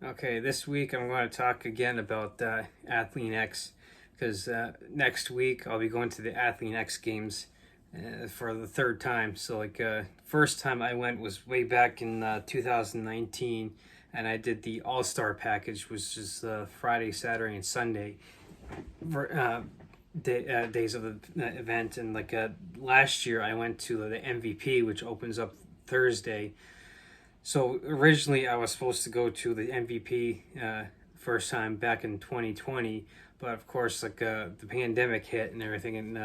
Okay, this week I'm going to talk again about Athlean X because next week I'll be going to the Athlean X games for the third time. So, first time I went was way back in 2019, and I did the All Star package, which is Friday, Saturday, and Sunday for, days of the event. And last year I went to the MVP, which opens up Thursday. So originally, I was supposed to go to the MVP first time back in 2020, but of course, the pandemic hit and everything, and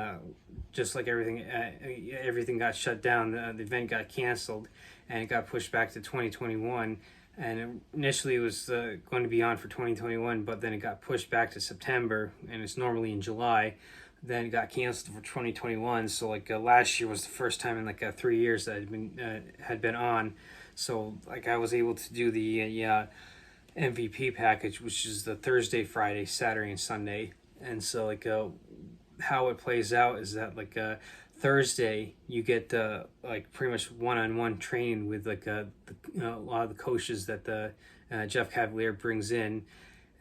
just like everything got shut down. The event got canceled, and it got pushed back to 2021. And initially, it was going to be on for 2021, but then it got pushed back to September, and it's normally in July. Then it got canceled for 2021. So last year was the first time in 3 years that had been on. So I was able to do the MVP package, which is the Thursday, Friday, Saturday, and Sunday. And so how it plays out is that Thursday you get pretty much one-on-one training with a lot of the coaches that the Jeff Cavalier brings in.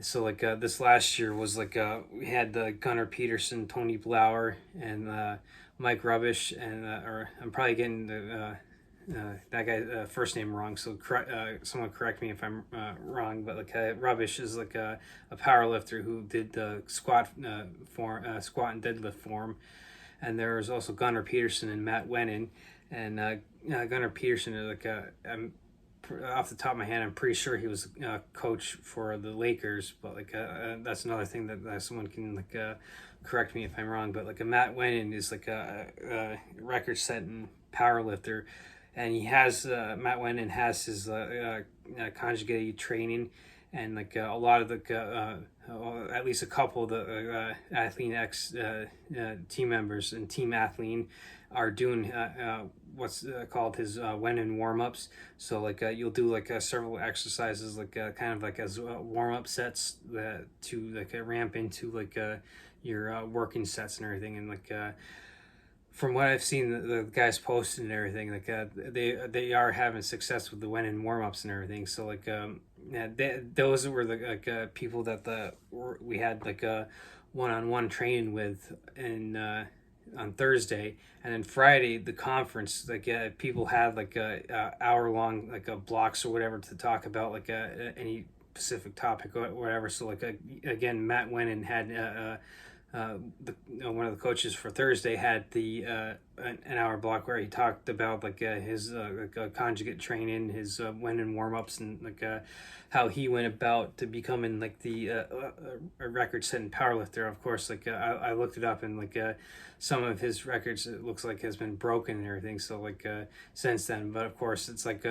So this last year was we had the Gunnar Peterson, Tony Blauer, and Mike Rubbish, and or I'm probably getting the that guy first name wrong, so someone correct me if I'm wrong. But Rubbish is a power lifter who did the squat and deadlift form, and there was also Gunnar Peterson and Matt Wennon, and Gunnar Peterson is off the top of my head, I'm pretty sure he was a coach for the Lakers, but that's another thing that someone can correct me if I'm wrong. But a Matt Wennon is a record-setting power lifter, and he has Matt Wennon has his conjugated training, and a lot of at least a couple of the Athlean X team members and Team Athlean are doing what's called his Wennon warm-ups. So you'll do several exercises kind of as warm-up sets to ramp into your working sets and everything. And from what I've seen, the guys posted and everything, they are having success with the Wennon warm-ups and everything. So those were the people that we had one-on-one training with, and on Thursday. And then Friday the conference, people had hour long blocks or whatever to talk about any specific topic or whatever. So again, Matt Wennon had one of the coaches for Thursday had the an hour block where he talked about his conjugate training, his Wennon warm ups, and how he went about to becoming the a record setting powerlifter. Of course, I looked it up, and some of his records, it looks has been broken and everything. So since then, but of course it's like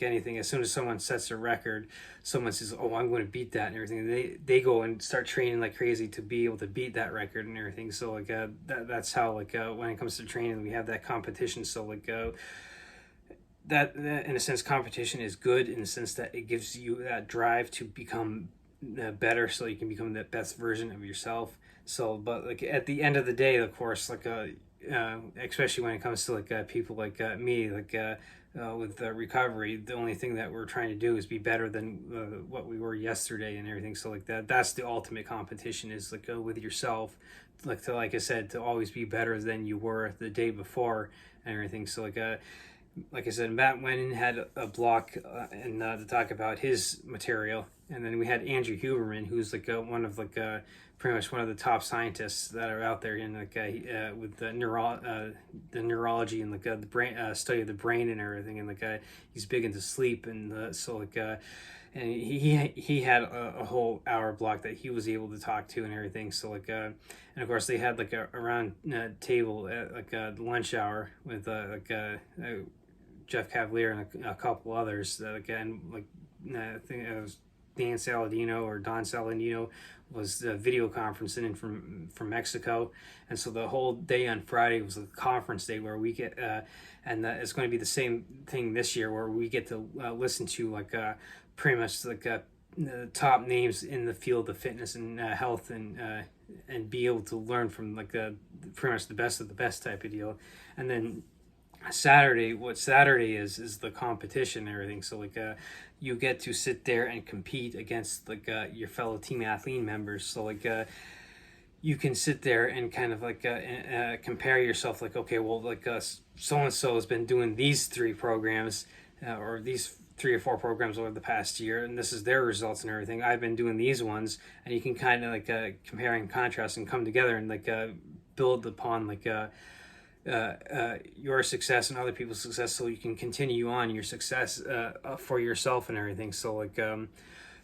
anything, as soon as someone sets a record, someone says, "Oh, I'm going to beat that," and everything. And they go and start training like crazy to be able to beat that record and everything. So that's how when it comes to training, we have that competition. So that in a sense, competition is good in the sense that it gives you that drive to become better, so you can become the best version of yourself. So, but at the end of the day, of course, especially when it comes to people me, with recovery, the only thing that we're trying to do is be better than what we were yesterday and everything. So that's the ultimate competition, is with yourself, like I said, to always be better than you were the day before and everything. So like I said, Matt Wennon had a block and to talk about his material, and then we had Andrew Huberman, who's one of pretty much one of the top scientists that are out there in with the neurology and the brain study of the brain and everything, and he's big into sleep, and and he had a whole hour block that he was able to talk to and everything. So and of course they had a round table at the lunch hour with Jeff Cavalier and a couple others that again I think it was Dan Saladino or Don Saladino was the video conferencing in from Mexico. And so the whole day on Friday was a conference day where we get and it's going to be the same thing this year, where we get to listen to pretty much the top names in the field of fitness and health, and be able to learn from pretty much the best of the best type of deal. And then what Saturday is the competition and everything. So you get to sit there and compete against your fellow Team Athlean members. So you can sit there and kind of compare yourself, like, okay, well, so and so has been doing these three programs, or these 3 or 4 programs over the past year, and this is their results and everything. I've been doing these ones, and you can kind of compare and contrast and come together and build upon your success and other people's success, so you can continue on your success for yourself and everything. So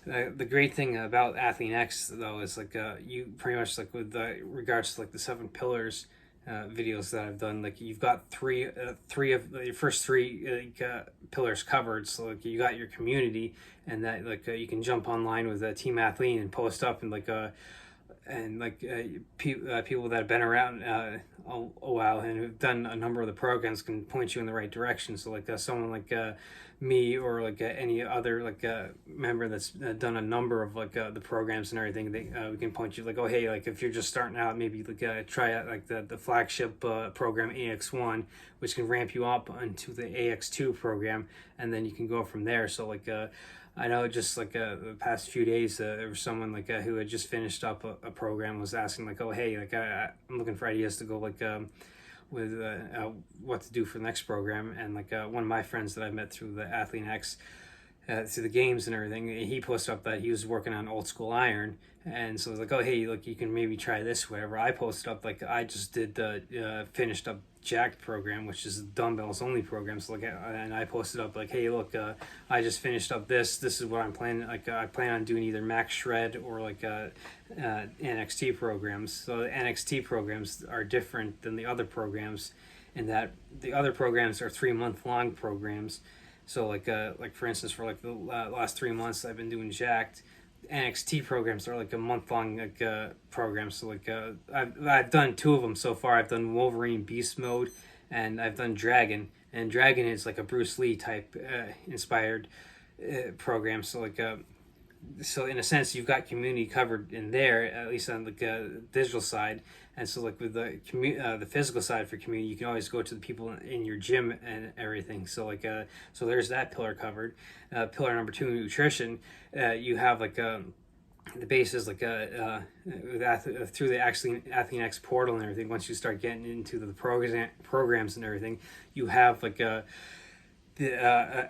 the great thing about Athlean X though is you pretty much with regards to the 7 pillars videos that I've done, you've got three of your first 3 pillars covered. So you got your community, and that you can jump online with Team Athlean and post up, and people that have been around a while and have done a number of the programs can point you in the right direction. So someone me, or any other member that's done a number of the programs and everything, we can point you oh, hey, if you're just starting out, maybe try out the flagship program AX1, which can ramp you up into the AX2 program, and then you can go from there. So I know just the past few days, there was someone who had just finished up a program, was asking oh, hey, I'm looking for ideas to go with what to do for the next program. And one of my friends that I met through the Athlean X, through the games and everything, he posted up that he was working on old school iron, and so it was oh, hey, you can maybe try this, whatever. I posted up I just did the finished up jacked program, which is a dumbbells only program. So and I posted up hey, look, I just finished up this is what I'm planning. I plan on doing either max shred or NXT programs. So the NXT programs are different than the other programs in that the other programs are 3-month long programs. So for instance, for the last 3 months I've been doing jacked. NXT programs are a month long programs. So I've done 2 of them so far. I've done Wolverine Beast Mode, and I've done Dragon. And Dragon is a Bruce Lee type inspired program. So so in a sense, you've got community covered in there, at least on the digital side. And so with the physical side for community, you can always go to the people in your gym and everything. So so there's that pillar covered. Pillar number 2, nutrition. You have the basis through the Athlean X portal and everything. Once you start getting into the programs and everything, you have the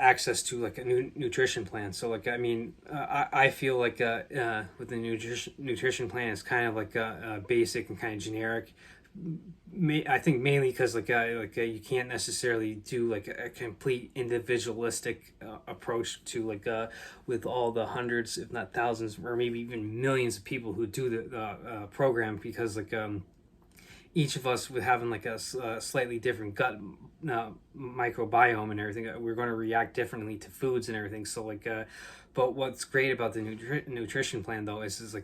access to a new nutrition plan. So I feel with the nutrition plan, it's kind of basic and kind of generic. I think mainly because you can't necessarily do a complete individualistic approach to with all the hundreds, if not thousands, or maybe even millions of people who do the program, because each of us with having a slightly different gut microbiome and everything, we're going to react differently to foods and everything. So but what's great about the nutrition plan though is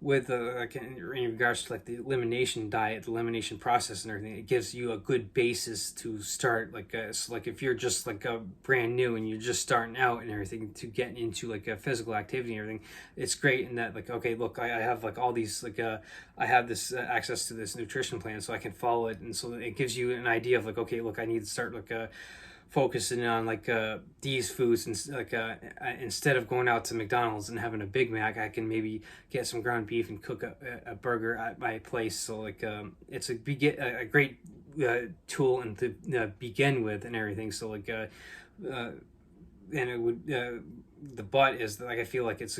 with in regards to the elimination diet, the elimination process and everything, it gives you a good basis to start so if you're just brand new and you're just starting out and everything, to get into a physical activity and everything. It's great in that okay, look, I have all these I have this access to this nutrition plan, so I can follow it. And so it gives you an idea of okay, look, I need to start focusing on these foods, and instead of going out to McDonald's and having a Big Mac, I can maybe get some ground beef and cook a burger at my place. So it's a great tool and to begin with and everything. So and it would the butt is I feel it's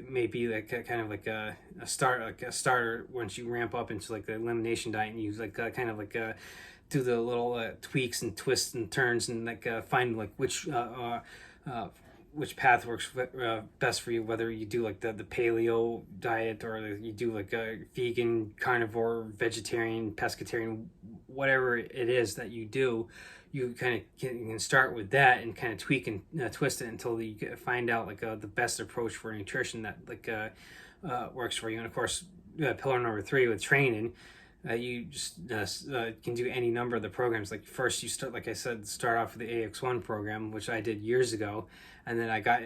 maybe kind of a starter once you ramp up into the elimination diet, and you kind of do the little tweaks and twists and turns, and find which path works best for you, whether you do the paleo diet, or you do a vegan, carnivore, vegetarian, pescatarian, whatever it is that you do. You kind of can start with that and kind of tweak and twist it until you find out the best approach for nutrition that works for you. And of course, pillar number 3 with training, you just can do any number of the programs. First you start, like I said, start off with the AX1 program, which I did years ago, and then I got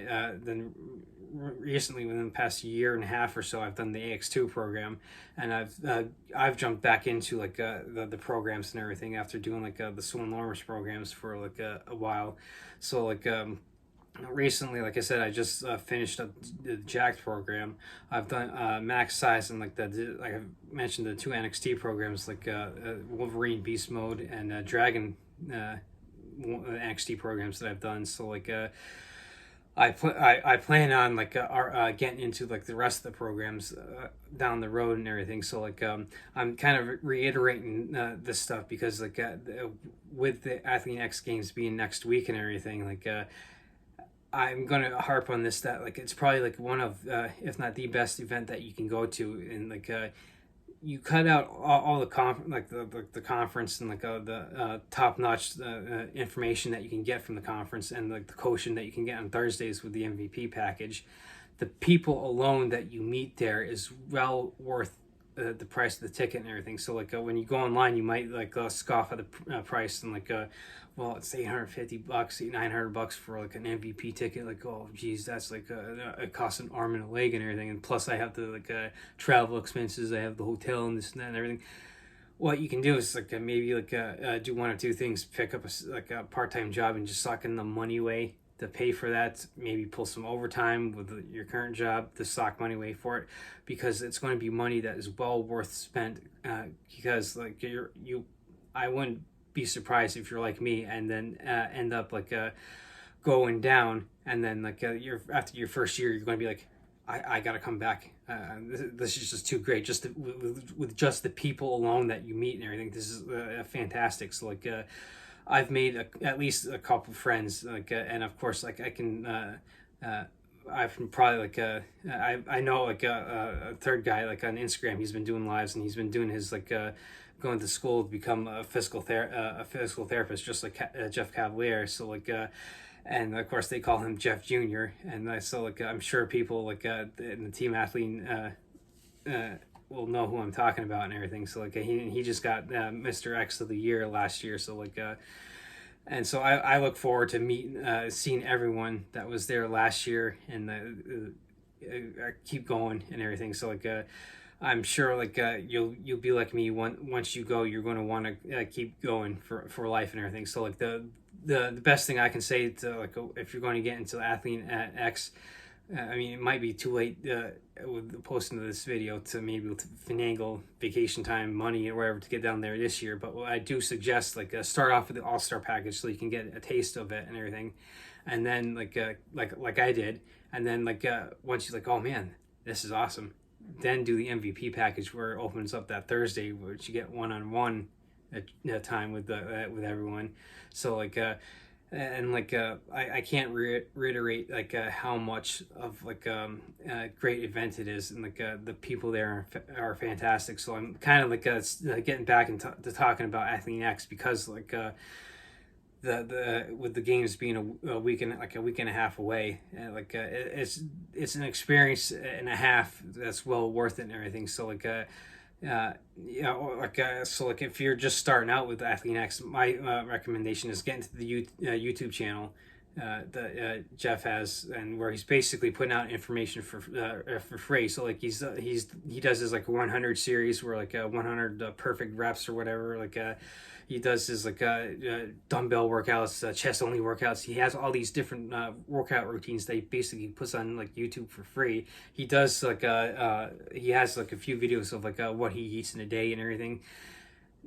then recently within the past year and a half or so I've done the AX2 program, and I've jumped back into like the programs and everything after doing like the Swan Lormers programs for like a while. So like recently, like I said, I just finished up the Jacked program. I've done max size and like like I mentioned, the two NXT programs like Wolverine Beast Mode and Dragon NXT programs that I've done. So like I plan on like getting into like the rest of the programs down the road and everything. So like I'm kind of reiterating this stuff because like with the Athlean X Games being next week and everything, like I'm gonna harp on this, that like it's probably like one of if not the best event that you can go to, and like you cut out all the the conference and like the top notch information that you can get from the conference, and like the coaching that you can get on Thursdays with the MVP package. The people alone that you meet there is well worth the price of the ticket and everything. So like when you go online, you might like scoff at the price and like well, it's $850, $900 for like an MVP ticket. Like, oh geez, that's like it costs an arm and a leg and everything. And plus I have the like travel expenses, I have the hotel and this and that and everything. What you can do is like maybe like do one or two things: pick up like a part-time job and just sock in the money away to pay for that. Maybe pull some overtime with your current job to sock money away for it, because it's going to be money that is well worth spent. Because like I wouldn't be surprised if you're like me and then end up like going down, and then like after your first year you're going to be like, I gotta come back. This is just too great. Just with just the people alone that you meet and everything, this is fantastic. So like I've made at least a couple friends, like and of course like I can I've been probably like I know like a third guy like on Instagram. He's been doing lives and he's been doing his like going to school to become a physical therapist, just like Jeff Cavalier. So like and of course they call him Jeff Jr. And so like I'm sure people like in the team Athlean will know who I'm talking about and everything. So like he just got Mr. X of the Year last year. So like and so I look forward to meeting seeing everyone that was there last year, and keep going and everything. So like I'm sure like you'll be like me. Once you go, you're going to want to keep going for life and everything. So like the best thing I can say to like if you're going to get into Athlean X, I mean, it might be too late with posting of this video to maybe finagle vacation time, money, or whatever to get down there this year. But I do suggest like start off with the All-Star package so you can get a taste of it and everything, and then like I did, and then like once you're like, oh man, this is awesome, then do the MVP package where it opens up that Thursday, which you get one-on-one time with everyone. So like and like I can't reiterate like how much of like a great event it is, and like the people there are fantastic. So I'm kind of like getting back into talking about Athlean X, because like the with the games being a week and a half away, like it's an experience and a half that's well worth it and everything. So like so like if you're just starting out with Athlean X, my recommendation is getting to the YouTube channel that Jeff has, and where he's basically putting out information for free. So like he does his like 100 series where like 100 perfect reps or whatever. Like he does his like dumbbell workouts, chest only workouts. He has all these different workout routines that he basically puts on like YouTube for free. He does like he has like a few videos of like what he eats in a day and everything.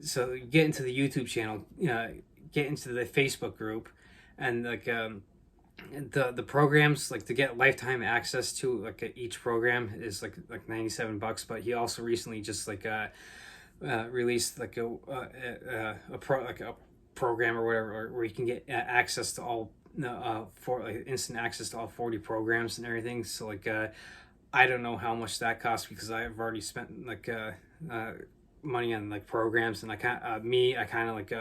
So get into the YouTube channel, get into the Facebook group, and like the programs, like to get lifetime access to like each program is like $97. But he also recently just like released like a program or whatever, where you can get access to all for like instant access to all 40 programs and everything. So like I don't know how much that costs, because I've already spent like money on like programs, and I kind of like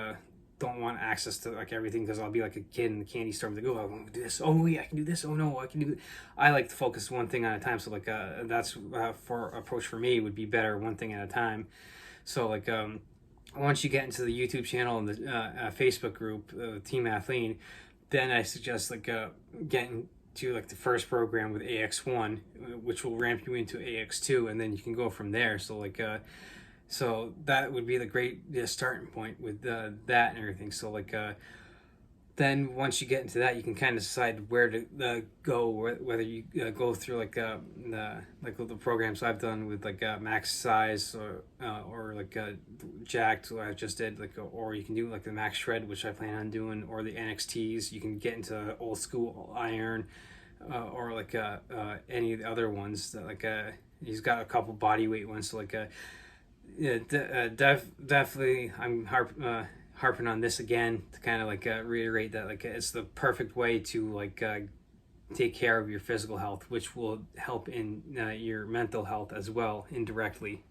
don't want access to like everything, because I'll be like a kid in the candy store. I'm like, oh, I want to do this. Oh yeah, I can do this. Oh no, I can do. I like to focus one thing at a time. So like that's for approach for me would be better, one thing at a time. So like once you get into the YouTube channel and the Facebook group, Team Athlean, then I suggest like getting to like the first program with AX1, which will ramp you into AX2, and then you can go from there. So that would be the great starting point with that and everything. So then once you get into that, you can kind of decide where to go, whether you go through the programs I've done with max size or jacked, what I just did, or you can do like the max shred, which I plan on doing, or the NXTs. You can get into old school iron, or any of the other ones that he's got a couple body weight ones. So yeah, definitely I'm harping on this again to kind of reiterate that it's the perfect way to take care of your physical health, which will help in your mental health as well indirectly.